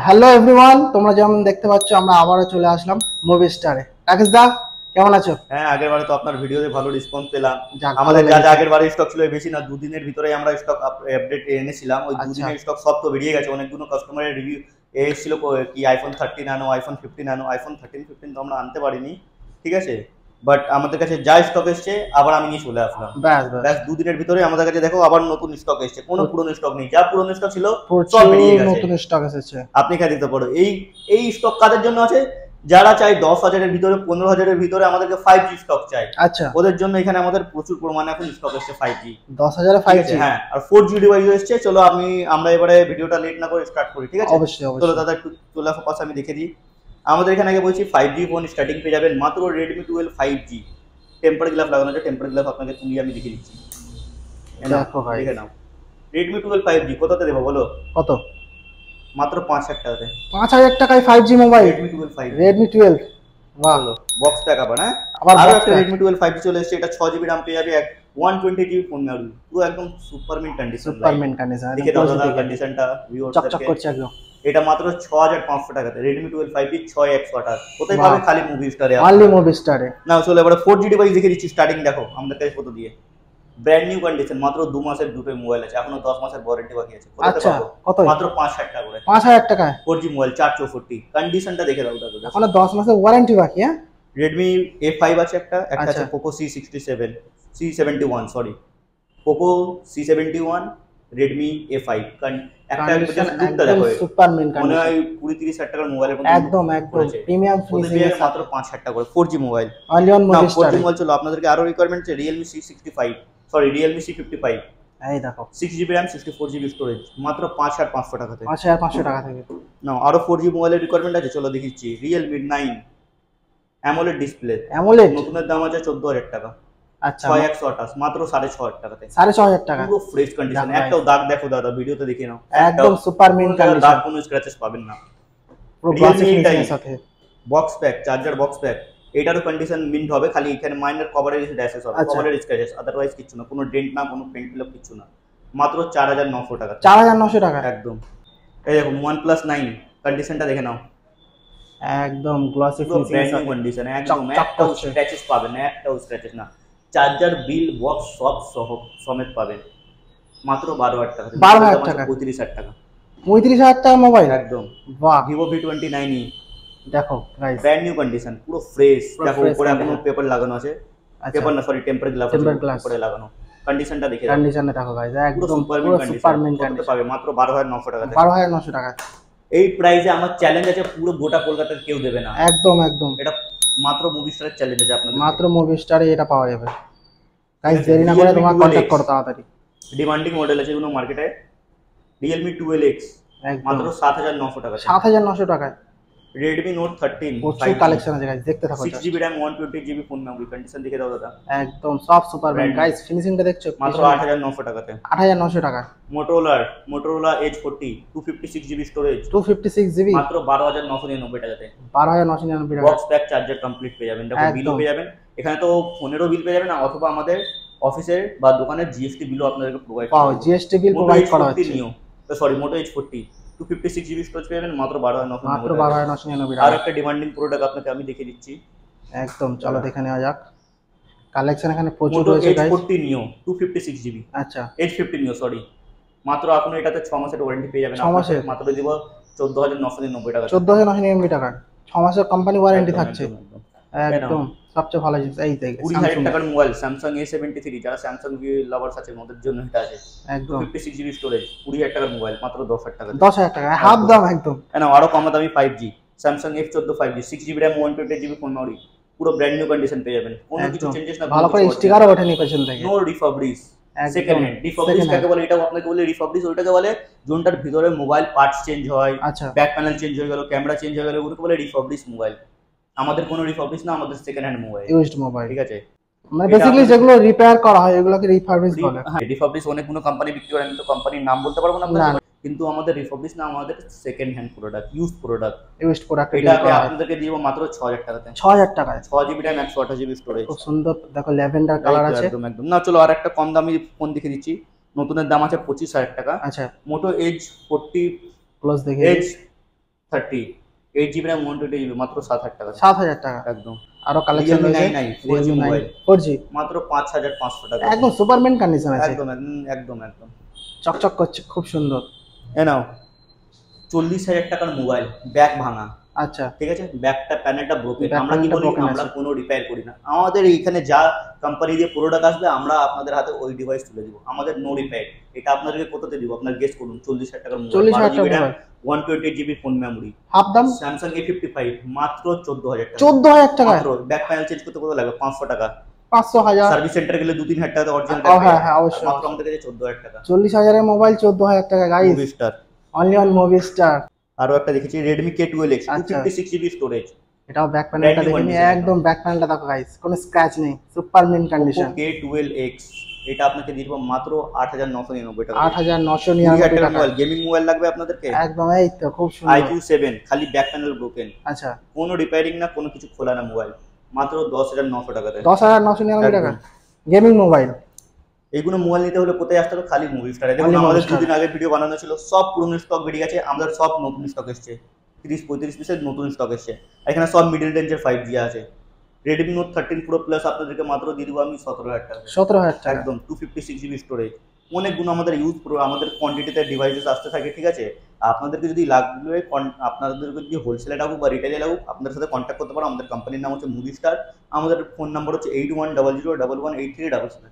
Hello everyone, তোমরা যেমন দেখতে পাচ্ছ আমরা আবারও চলে আসলাম মুভি স্টারে। রাকেশ দা, কেমন আছো? হ্যাঁ, আগের বারে তো আপনার ভিডিওতে ভালো রেসপন্স পেলাম। যাক, আমাদের যা যা আগের বারে স্টক ছিল বেশি না, দুদিনের ভিতরে আমরা স্টক আপডেট এনেছিলাম। ওই আচ্ছা, দুদিনের স্টক সব তো বেরিয়ে গেছে। অনেকগুলো কাস্টমারের রিভিউ এসেছিল কি আইফোন 13 আনো, আইফোন 15 আনো। আইফোন 13 15 তো আমরা আনতে পারিনি, ঠিক আছে, বাট আমাদের কাছে যা স্টক এসছে আবার আমি নিয়ে চলে আসলাম। ব্যাস দুদিনের ভিতরে আমাদের কাছে দেখো আবার নতুন স্টক এসছে। কোনো পুরনো স্টক নেই, যা পুরনো স্টক ছিল সব বেরিয়ে গেছে, নতুন স্টক এসেছে। আপনি এখানে দেখতে পারো। এই স্টক কাদের জন্য আছে? যারা চাই 10,000-এর ভিতরে 15,000-এর ভিতরে আমাদেরকে 5G স্টক চাই, আচ্ছা, ওদের জন্য এখানে আমাদের প্রচুর পরিমাণে এখন স্টক এসছে 5G। 10,000 5G, হ্যাঁ, আর 4G ডিভাইস এসছে। চলো আমরা এবারে ভিডিওটা লেট না করে স্টার্ট করি, ঠিক আছে? অবশ্যই চলো অবশ্যই। দাদা একটু চলে আসো পাশে, আমি দেখে দিই। আমাদের এখানে আগে বলছি 5G ফোন স্টার্টিং পেয়ে যাবেন মাত্র Redmi 12 5G। টেম্পার গ্লাস লাগানো আছে, টেম্পার গ্লাস আপনাকে তুলিয়ে আমি দেখে দিচ্ছি। দেখো ভাই, দেখে নাও Redmi 12 5G কততে দেবো বলো? কত? মাত্র 5,000 টাকাতে। 5,000 টাকায় 5G mobile, Redmi 12 5G। Redmi 12। বাহ, বক্স প্যাক আবার। হ্যাঁ, আবার আরো box একটা pack। Redmi 12 5G চলে এসেছে। এটা 6GB RAM পেয়ে যাবে, 120GB ফোন মেমরি, পুরো একদম সুপারমিন কন্ডিশন। সুপারম্যান কন্ডিশন, দেখে দাও দাদা কন্ডিশনটা চকচক ভিউয়ারদেরকে। করছে একদম। এটা মাত্র 6,500 টাকাতে Redmi 12 5G 6128। কোথায় পাবে? খালি মুভি স্টারে। অনলি মুভি স্টারে। না চলো এবারে 4G ডিভাইস দেখে দিচ্ছি। স্টার্টিং দেখো আমাদের কাছে কত দিয়ে। ব্র্যান্ড নিউ কন্ডিশন, মাত্র 2 মাসের দুটো মোবাইল আছে, এখনো 10 মাসের ওয়ারেন্টি বাকি আছে। আচ্ছা, কত? মাত্র 5,000 টাকা করে। 5,000 টাকায় 4G মোবাইল 464। কন্ডিশনটা দেখে দাও দাদা। এখনো 10 মাসের ওয়ারেন্টি বাকি। হ্যাঁ, Redmi A5 আছে, একটা আছে Poco C71 sorry, Poco C71, Redmi A5। একটা লুকটা দেখো, সুপারম্যান মনে কন্ডিশন, হয় 20-30,000 টাকার মোবাইলের মধ্যে একদম একদম প্রিমিয়াম ফিনিশিং এর মাত্র 5,000 টাকা করে 4G mobile. Only on movie star. 4G mobile চলো আপনাদেরকে আরো রিকোয়ারমেন্ট আছে। Realme C65 sorry Realme C55। এই দেখো 6GB RAM 64GB স্টোরেজ, মাত্র 5,500 টাকাতে। 5,500 টাকা থেকে। না আরো 4G মোবাইলের রিকোয়ারমেন্ট আছে, চলো দেখিচ্ছি। Realme 9 অ্যামোলেড ডিসপ্লে, অ্যামোলেড, নতুনের দাম আছে 14,000 টাকা। আচ্ছা 6128, মাত্র 6,500 টাকাতে। 6,500 টাকা, পুরো ফ্রেশ কন্ডিশন। একটাও দাগ দেখো দাদা, ভিডিওতে দেখে নাও, একদম সুপারম্যান কন্ডিশন, দাগ কোনো স্ক্র্যাচেস পাবেন না। পুরো গ্লাসি ফিনিশিং এর সাথে। Box pack, charger box pack, এটারও কন্ডিশন মিন্ট হবে, খালি এখানে মাইনর কভারের ড্যাশেস হবে, কভারের স্ক্র্যাচেস, আদারওয়াইজ কিছু না, কোনো ডেন্ট না, কোনো পেন্ট ফিল আপ কিছু না। মাত্র 4,900 টাকা। 4,900 টাকা একদম। এই দেখো OnePlus 9 কন্ডিশনটা দেখে নাও, একদম গ্লাসি ফিনিশিং এর সাথে কন্ডিশন, একদম একটাও স্ক্র্যাচেস পাবেন না, একটাও স্ক্র্যাচেস না। চার্জার বিল বক্স সব সমেত পাবেন মাত্র 12,000 টাকা। 12,000 টাকা, 35,000 টাকা। 35,000 টাকা মোবাইল, একদম। বাহ। Vivo V29e দেখো গাইস, ব্র্যান্ড নিউ কন্ডিশন, পুরো ফ্রেশ। দেখো উপরে এখনো পেপার লাগানো আছে, পেপার না সরি টেম্পার গ্লাস উপরে লাগানো। কন্ডিশনটা দেখে কন্ডিশনে দেখো গাইস, একদম পুরো সুপারম্যান কন্ডিশন পাবে মাত্র 12,900 টাকা। 12,900 টাকা। এই প্রাইসে আমার চ্যালেঞ্জ আছে, পুরো গোটা কলকাতার কেউ দেবে না। একদম একদম, এটা মাত্র মুভি স্টারের চ্যালেঞ্জ আছে আপনাদের, মাত্র মুভি স্টারে এটা পাওয়া যাবে গাইস। দেরি না করে তোমরা কন্টাক্ট করো তাড়াতাড়ি। ডিমান্ডিং মডেল আছে এগুলো মার্কেটে। Realme 12X মাত্র 7,900 টাকা। 7,900 টাকায়। Redmi Note 13 প্রচুর কালেকশন আছে গাইস, দেখতে থাকো। 6GB RAM 120GB phone memory, condition দেখে দাও দাদা। একদম সব সুপারম্যান গাইস, ফিনিশিংটা দেখছো? মাত্র 8,900 টাকাতে। 8,900 টাকা। Motorola Edge 40 256GB storage, 256GB মাত্র 12,999 টাকাতে। 12,999 টাকা। বক্স প্যাক চার্জার কমপ্লিট পেয়ে যাবেন। দেখো বিলও পেয়ে যাবেন এখানে, তো ফোনেরও বিল পেয়ে যাবেন, অথবা আমাদের অফিসের বা দোকানের জিএসটি বিলও আপনাদেরকে প্রোভাইড করা হবে। জিএসটি বিল প্রোভাইড করা হচ্ছে। Sorry Moto H40 256GB storage পেয়ে যাবেন মাত্র 12,999 টাকা। 12,999 টাকা। আর একটা ডিমান্ডিং প্রোডাক্ট আপনাকে আমি দেখে দিচ্ছি। একদম চলো দেখে নেওয়া যাক। কালেকশন এখানে প্রচুর রয়েছে গাইস। H40 Neo 256GB, আচ্ছা H50 Neo সরি, মাত্র আপনি এটাতে 6 মাসের ওয়ারেন্টি পেয়ে যাবেন। 6 মাসের মাত্র দিব 14,999 টাকা। 14,999 টাকা, 6 মাসের কোম্পানি ওয়ারেন্টি থাকছে। একদম সবচেয়ে ভালো জিনিস। এই দেখো 20,000 টাকার মোবাইল Samsung A73, যারা Samsung লাভার্স আছে ওদের জন্য এটা আছে। একদম 56GB স্টোরেজ, 20,000 টাকার মোবাইল মাত্র 10,000 টাকা। 10,000 টাকা হাফ দাম একদম। না আরো কম দামি 5G Samsung F14 5G 6GB RAM 120GB phone memory, পুরো ব্র্যান্ড নিউ কন্ডিশন পেয়ে যাবেন, কোনো কিছু চেঞ্জেস না, ভালো করে স্টিকারও ওঠেনি পেছন থেকে, no refurbish, second hand. Refurbish কাকে বলে? এটাও আপনাকে বলে রিফাবলিশ, ওইটাকে বলে যোনটার ভিতরে মোবাইল পার্টস চেঞ্জ হয়, ব্যাক প্যানেল চেঞ্জ হয়ে গেল, ক্যামেরা চেঞ্জ হয়ে গেল, ওটাকে বলে রিফাবলিশ মোবাইল। আমাদের কোনো রিফাবলিশ না, আমাদের second hand mobile, used mobile, ঠিক আছে? মানে বেসিক্যালি যেগুলো রিপেয়ার করা হয় এগুলোকে রিফাবলিশ বলে। হ্যাঁ, রিফাবলিশ অনেকগুলো কোম্পানি বিক্রি করে, আমি তো কোম্পানির নাম বলতে পারবো না আপনাদের, কিন্তু আমাদের রিফাবলিশ না, আমাদের second hand product, used product. এটাকে আপনাদেরকে দিব মাত্র 6,000 টাকাতে। 6,000 টাকায় 6GB RAM 128GB স্টোরেজ, খুব সুন্দর। দেখো ল্যাভেন্ডার কালার আছে, একদম একদম। না চলো আর একটা কম দামি ফোন দেখে দিচ্ছি, নতুনের দাম আছে 25,000 টাকা। আচ্ছা Moto Edge 40 প্লাস দেখে, Edge 30 8 GB RAM 120 GB মাত্র 7,000 টাকা। 7,000 টাকা। একদম। আরো কালেকশন Realme রয়েছে 9i 4G মোবাইল 4G মাত্র 5,500 টাকা। একদম সুপারম্যান কন্ডিশন আছে, একদম একদম একদম চকচক করছে, খুব সুন্দর। এ নাও 40,000 টাকার মোবাইল, ব্যাক ভাঙা। আচ্ছা, ঠিক আছে, ব্যাকটা প্যানেলটা ব্রোকেন। Back আমরা কি panel টা বলি, broken আমরা আছে। কোনো রিপেয়ার করি না। আমাদের এইখানে যা কোম্পানি দিয়ে প্রোডাক্ট আসবে আমরা আপনাদের হাতে ওই ডিভাইস তুলে দিব, আমাদের নো রিপেয়ার। এটা আপনাদেরকে কোথাতে দিব, আপনার গেস করুন। 40,000 টাকার মোবাইল, 40,000 টাকা 12 GB RAM mobile, 128 GB phone memory, half দাম স্যামসাং A55 মাত্র 14,000 টাকা। 14,000 টাকা। মাত্র ব্যাক প্যানেল চেঞ্জ করতে কত লাগবে? 500 টাকা। 500 1000। সার্ভিস সেন্টার গেলে 2-3 হাজার টাকা অরিজিনাল হ্যাঁ হ্যাঁ অবশ্যই, মাত্র আমাদের কাছে 14,000 টাকা। 40,000 এর মোবাইল 14,000 টাকা guys, movie star. Only on movie star. আরো একটা দেখেছি Redmi K12X আচ্ছা। 256 GB স্টোরেজ। এটাও ব্যাক প্যানেলটা Brand new দেখে নিয়ে, condition একদম ব্যাক প্যানেলটা দেখো গাইস, কোনো স্ক্র্যাচ নেই, সুপারম্যান কন্ডিশন। Oppo K12X এটা আপনাকে দিয়ে দিব মাত্র 8,999 টাকা। 8,999 টাকা মোবাইল, গেমিং মোবাইল লাগবে আপনাদেরকে? একদম, এই তো খুব সুন্দর। iQ7 খালি ব্যাক প্যানেল ব্রোকেন, আচ্ছা, কোনো রিপেয়ারিং না, কোনো কিছু খোলা না, মোবাইল মাত্র 10,900 টাকাতে। 10,999 টাকা একদম। Gaming mobile. এইগুলো মোবাইল নিতে হলে কোথায় আসতে হবে? খালি মুভি স্টারে। দেখুন Only আমাদের Movie Star। 2 দিন আগে ভিডিও বানানো ছিল, সব পুরনো স্টক বেরিয়ে গেছে, আমাদের সব নতুন স্টক এসেছে। 30-35 পিসের নতুন স্টক এসেছে। এখানে সব মিডল রেঞ্জের 5G আছে। Redmi Note 13 Pro Plus আপনাদেরকে মাত্র দিয়ে দিব আমি 17,000 টাকা। 17,000 টাকা একদম 256 GB স্টোরেজ। অনেকগুলো আমাদের ইউজ প্রো, আমাদের কোয়ান্টিটিতে ডিভাইসেস আসতে থাকে, ঠিক আছে। আপনাদেরকে যদি লাগবে, আপনাদেরকে যদি হোলসেলে লাগুক বা রিটেলে লাগুক, আপনাদের সাথে কন্ট্যাক্ট করতে পারো। আমাদের কোম্পানির নাম হচ্ছে মুভি স্টার। আমাদের ফোন নাম্বার হচ্ছে 8100118377।